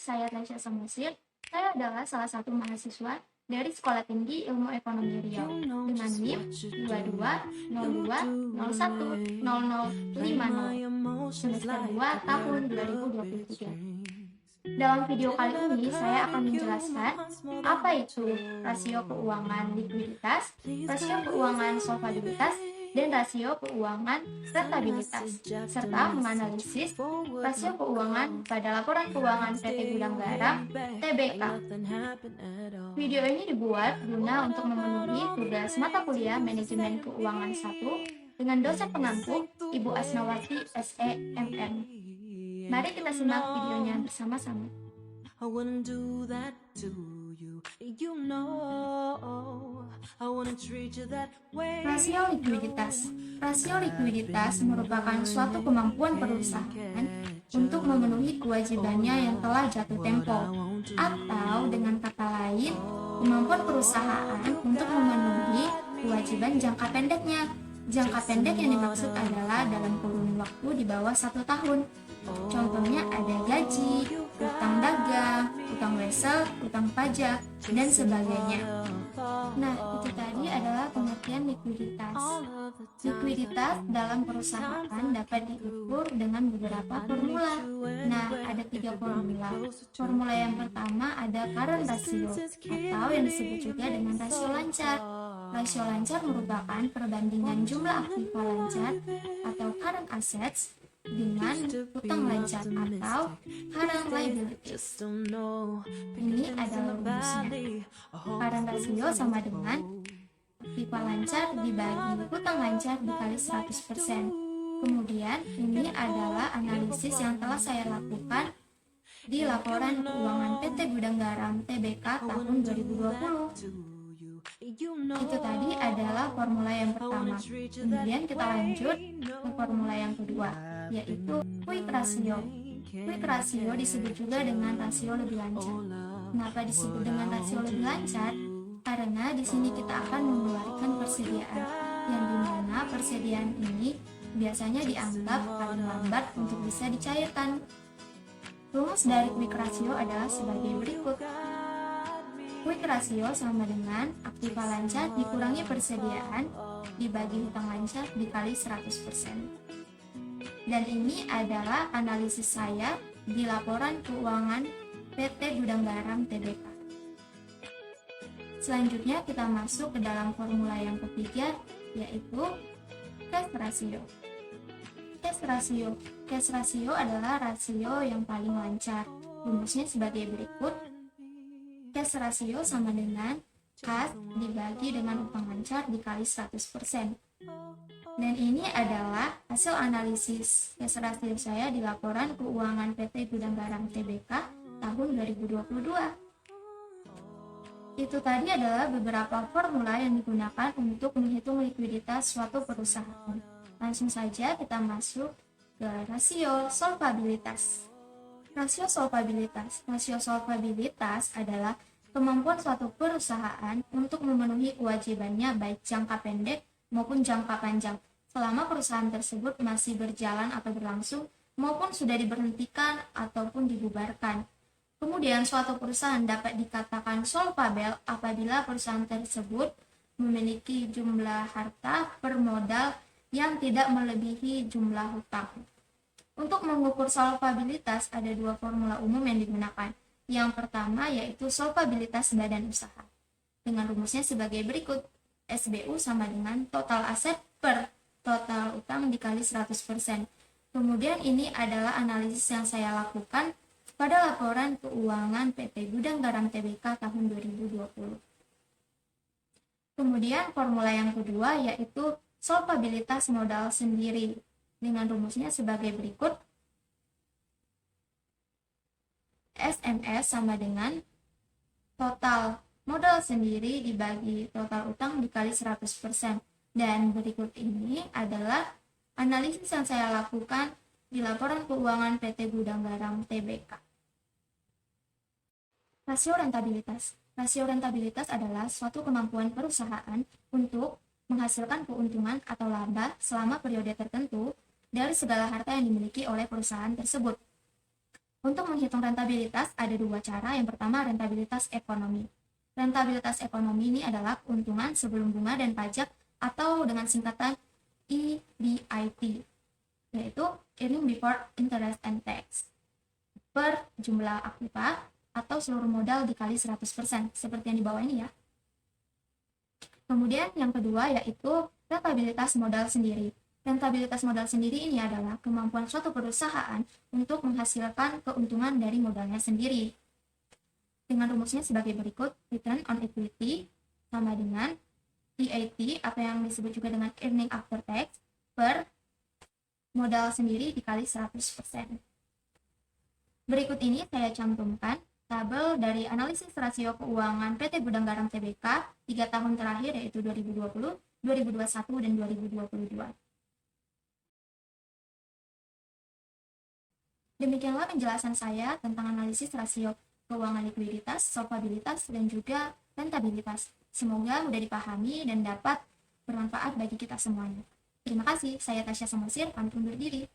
saya Tasya Samosir. Saya adalah salah satu mahasiswa dari Sekolah Tinggi Ilmu Ekonomi Riau dengan NIM 2202010050 semester 2 tahun 2023. Dalam video kali ini saya akan menjelaskan apa itu rasio keuangan likuiditas, rasio keuangan solvabilitas, dan rasio keuangan rentabilitas, serta menganalisis rasio keuangan pada laporan keuangan PT Gudang Garam (TBK). Video ini dibuat guna untuk memenuhi tugas mata kuliah Manajemen Keuangan 1 dengan dosen pengampu Ibu Asnawati SE MM. Mari kita simak videonya bersama-sama. I wouldn't do that to you. You know, I wouldn't treat you that way. Rasio likuiditas. Rasio likuiditas merupakan suatu kemampuan perusahaan untuk memenuhi kewajibannya yang telah jatuh tempo, atau dengan kata lain, kemampuan perusahaan untuk memenuhi kewajiban jangka pendeknya. Jangka pendek yang dimaksud adalah dalam kurun waktu di bawah 1 tahun. Contohnya ada gaji, utang dagang, utang wesel, utang pajak, dan sebagainya. Nah, itu tadi adalah pengertian likuiditas. Likuiditas dalam perusahaan dapat diukur dengan beberapa formula. Nah, ada 3 formula. Formula yang pertama ada current ratio, atau yang disebut juga dengan rasio lancar. Rasio lancar merupakan perbandingan jumlah aktiva lancar atau current assets dengan utang lancar atau current liabilities. Ini adalah rumusnya. Current ratio sama dengan aktiva lancar dibagi utang lancar dikali 100%. Kemudian ini adalah analisis yang telah saya lakukan di laporan keuangan PT Gudang Garam TBK tahun 2020. Itu tadi adalah formula yang pertama. Kemudian kita lanjut ke formula yang kedua, yaitu quick ratio. Quick ratio disebut juga dengan rasio lebih lancar. Kenapa disebut dengan rasio lebih lancar? Karena di sini kita akan mengeluarkan persediaan, yang dimana persediaan ini biasanya dianggap paling lambat untuk bisa dicairkan. Rumus dari quick ratio adalah sebagai berikut. Quick ratio sama dengan aktiva lancar dikurangi persediaan dibagi utang lancar dikali 100%. Dan ini adalah analisis saya di laporan keuangan PT Gudang Garam TBK. Selanjutnya kita masuk ke dalam formula yang ketiga, yaitu cash ratio. Cash ratio adalah rasio yang paling lancar. Rumusnya sebagai berikut. Cash ratio sama dengan cash dibagi dengan utang lancar dikali 100%. Dan ini adalah hasil analisis cash ratio saya di laporan keuangan PT Gudang Garam TBK tahun 2022. Itu tadi adalah beberapa formula yang digunakan untuk menghitung likuiditas suatu perusahaan. Langsung saja kita masuk ke rasio solvabilitas. Rasio solvabilitas adalah kemampuan suatu perusahaan untuk memenuhi kewajibannya baik jangka pendek maupun jangka panjang selama perusahaan tersebut masih berjalan atau berlangsung maupun sudah diberhentikan ataupun dibubarkan. Kemudian suatu perusahaan dapat dikatakan solvabel apabila perusahaan tersebut memiliki jumlah harta per modal yang tidak melebihi jumlah hutang. Untuk mengukur solvabilitas ada 2 formula umum yang digunakan. Yang pertama yaitu solvabilitas badan usaha. Dengan rumusnya sebagai berikut. SBU sama dengan total aset per total utang dikali 100%. Kemudian ini adalah analisis yang saya lakukan pada laporan keuangan PT Gudang Garam TBK tahun 2020. Kemudian formula yang kedua yaitu solvabilitas modal sendiri. Dengan rumusnya sebagai berikut. SMS sama dengan total modal sendiri dibagi total utang dikali 100%. Dan berikut ini adalah analisis yang saya lakukan di laporan keuangan PT Gudang Garam TBK. Rasio rentabilitas. Rasio rentabilitas adalah suatu kemampuan perusahaan untuk menghasilkan keuntungan atau laba selama periode tertentu dari segala harta yang dimiliki oleh perusahaan tersebut. Untuk menghitung rentabilitas ada dua cara. Yang pertama, rentabilitas ekonomi. Rentabilitas ekonomi ini adalah keuntungan sebelum bunga dan pajak atau dengan singkatan EBIT, yaitu earning before interest and tax, per jumlah aktiva atau seluruh modal dikali 100%, seperti yang di bawah ini ya. Kemudian yang kedua yaitu rentabilitas modal sendiri. Rentabilitas modal sendiri ini adalah kemampuan suatu perusahaan untuk menghasilkan keuntungan dari modalnya sendiri. Dengan rumusnya sebagai berikut, return on equity sama dengan EAT atau yang disebut juga dengan earning after tax per modal sendiri dikali 100%. Berikut ini saya cantumkan tabel dari analisis rasio keuangan PT Gudang Garam Tbk 3 tahun terakhir yaitu 2020, 2021, dan 2022. Demikianlah penjelasan saya tentang analisis rasio keuangan likuiditas, solvabilitas, dan juga rentabilitas. Semoga mudah dipahami dan dapat bermanfaat bagi kita semuanya. Terima kasih, saya Tasya Samosir, pamit undur diri.